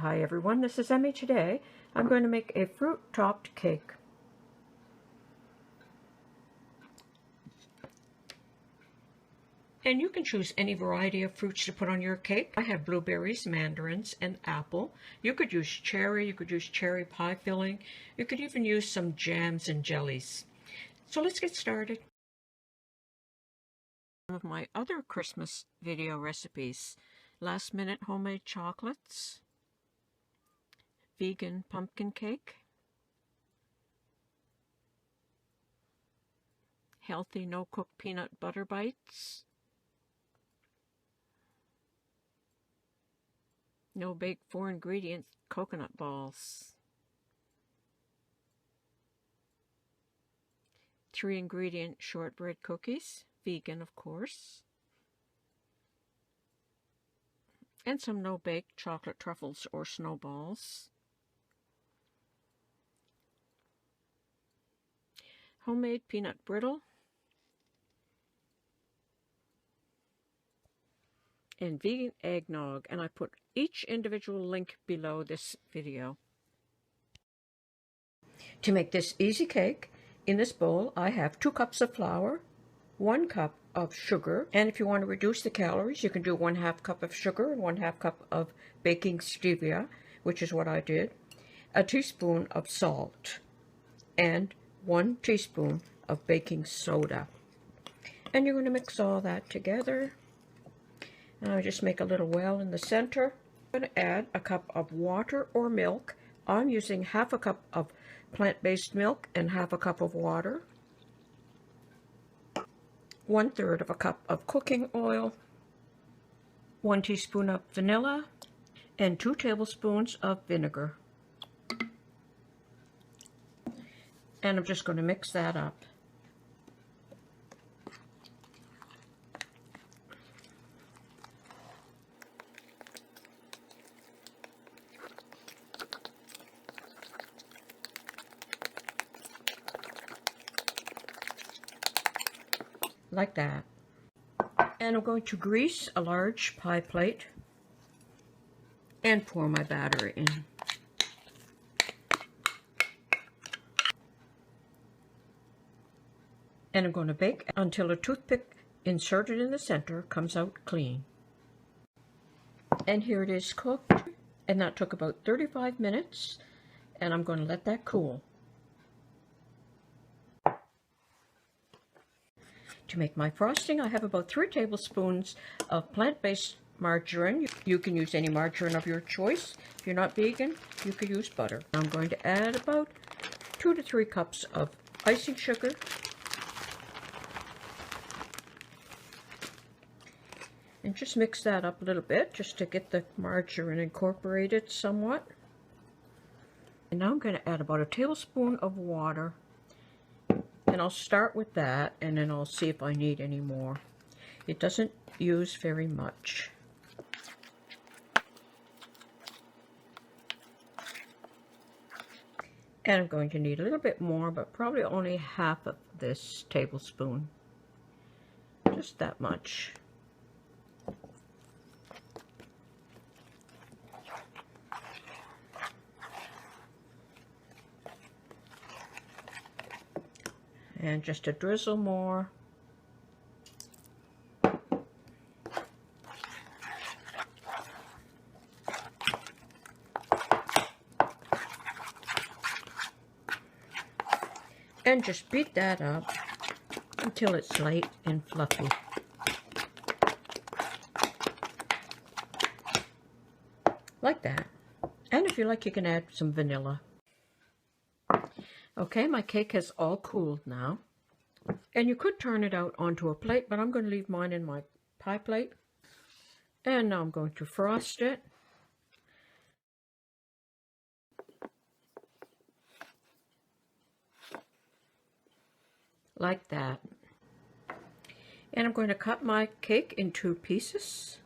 Hi everyone, this is Emmy. Today I'm going to make a fruit-topped cake. And you can choose any variety of fruits to put on your cake. I have blueberries, mandarins, and apple. You could use cherry, you could use cherry pie filling. You could even use some jams and jellies. So let's get started. Some of my other Christmas video recipes. Last minute homemade chocolates. Vegan pumpkin cake. Healthy no-cook peanut butter bites. No-bake 4-ingredient coconut balls. 3-ingredient shortbread cookies, vegan of course. And some no-bake chocolate truffles or snowballs. Homemade peanut brittle. And vegan eggnog, and I put each individual link below this video. To make this easy cake, in this bowl I have 2 cups of flour, 1 cup of sugar, and if you want to reduce the calories, you can do 1/2 cup of sugar and 1/2 cup of baking stevia, which is what I did, a teaspoon of salt, and 1 teaspoon of baking soda. And you're going to mix all that together. And I just make a little well in the center. I'm going to add a cup of water or milk. I'm using 1/2 cup of plant-based milk and 1/2 cup of water. 1/3 cup of cooking oil. 1 teaspoon of vanilla. And 2 tablespoons of vinegar. And I'm just going to mix that up. Like that. And I'm going to grease a large pie plate and pour my batter in. And I'm going to bake until a toothpick inserted in the center comes out clean. And here it is cooked, and that took about 35 minutes, and I'm going to let that cool. To make my frosting, I have about 3 tablespoons of plant-based margarine. You can use any margarine of your choice. If you're not vegan, you could use butter. I'm going to add about 2 to 3 cups of icing sugar. And just mix that up a little bit just to get the margarine incorporated somewhat. And now I'm going to add about a tablespoon of water. And I'll start with that, and then I'll see if I need any more. It doesn't use very much. And I'm going to need a little bit more, but probably only 1/2 of this tablespoon. Just that much. And just a drizzle more. And just beat that up until it's light and fluffy. Like that. And if you like, you can add some vanilla. Okay, my cake has all cooled now. And you could turn it out onto a plate, but I'm going to leave mine in my pie plate. And now I'm going to frost it. Like that. And I'm going to cut my cake in 2 pieces.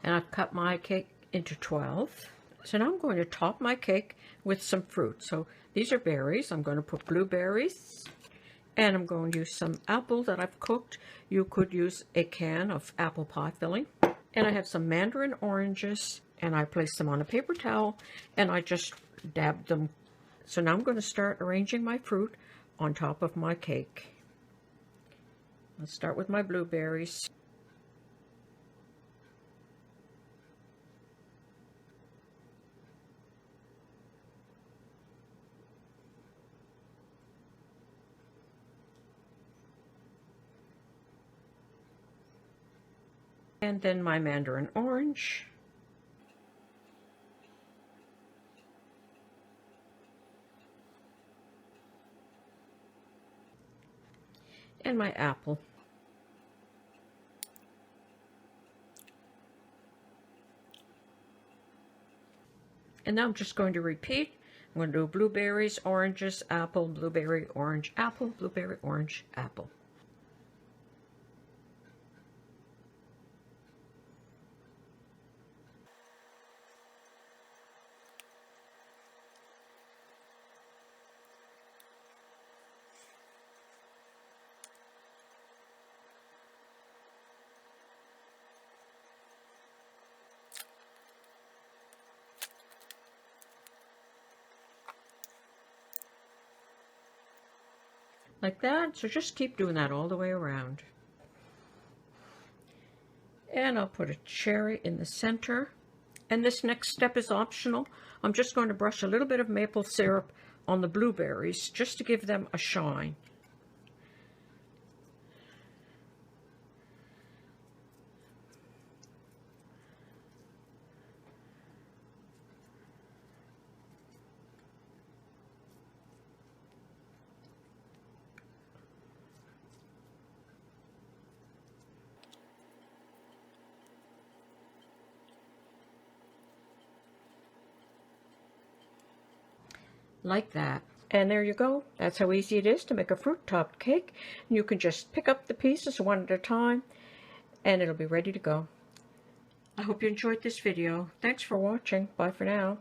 And I've cut my cake into 12. So now I'm going to top my cake with some fruit. So these are berries. I'm going to put blueberries, and I'm going to use some apple that I've cooked. You could use a can of apple pie filling. And I have some mandarin oranges, and I place them on a paper towel, and I just dab them. So now I'm going to start arranging my fruit on top of my cake. Let's start with my blueberries. And then my mandarin orange. And my apple. And now I'm just going to repeat. I'm going to do blueberries, oranges, apple, blueberry, orange, apple, blueberry, orange, apple. Like that. So just keep doing that all the way around. And I'll put a cherry in the center. And this next step is optional. I'm just going to brush a little bit of maple syrup on the blueberries just to give them a shine. Like that. And there you go. That's how easy it is to make a fruit-topped cake. You can just pick up the pieces one at a time, and it'll be ready to go. I hope you enjoyed this video. Thanks for watching. Bye for now.